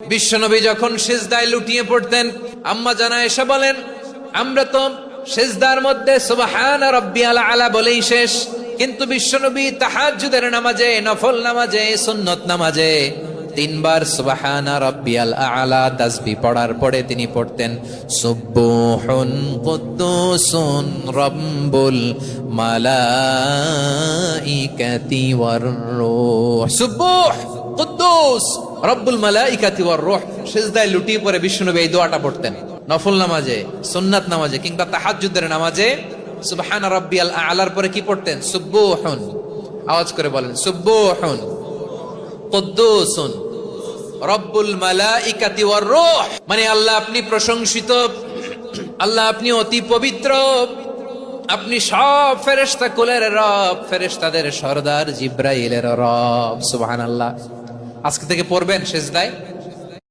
বিশ্বনবী যখন সিজদায় লুটিয়ে পড়তেন, আম্মা জানা এসে বলেন, আমরা তো সিজদার মধ্যে সুবহান রাব্বিয়াল আলা বলেই শেষ, কিন্তু বিশ্বনবী তাহাজ্জুদের নামাজে, নফল নামাজে, সুন্নত নামাজে তিনবার সুবহান রাব্বিয়াল আলা তাসবিহ পড়ার পরে তিনি পড়তেন সুবহুন কুদ্দুসুন রাব্বুল মালাইকাতি ওয়ার রূহ। সুবহ কুদ্দুস রব্বুল মালাইকাতি ওয়ার রূহ। সিজদায় লুটিয়ে পড়ে বিশ্বনবী এই দোয়াটা পড়তেন নফল নামাজে, সুন্নাত নামাজে কিংবা তাহাজ্জুদের নামাজে। সুবহান রাব্বিয়াল আলার পরে কি পড়তেন? সুবহুন। আওয়াজ করে বলেন সুবহুন কুদ্দুসুন রব্বুল মালাইকাতি ওয়ার রূহ। মানে আল্লাহ আপনি প্রশংসিত, আল্লাহ আপনি অতি পবিত্র, আপনি সব ফেরেশতা কুলের রব, ফেরেশতাদের সরদার জিব্রাইলের রব। সুবহানাল্লাহ। আজকে থেকে পড়বেন সিজদায়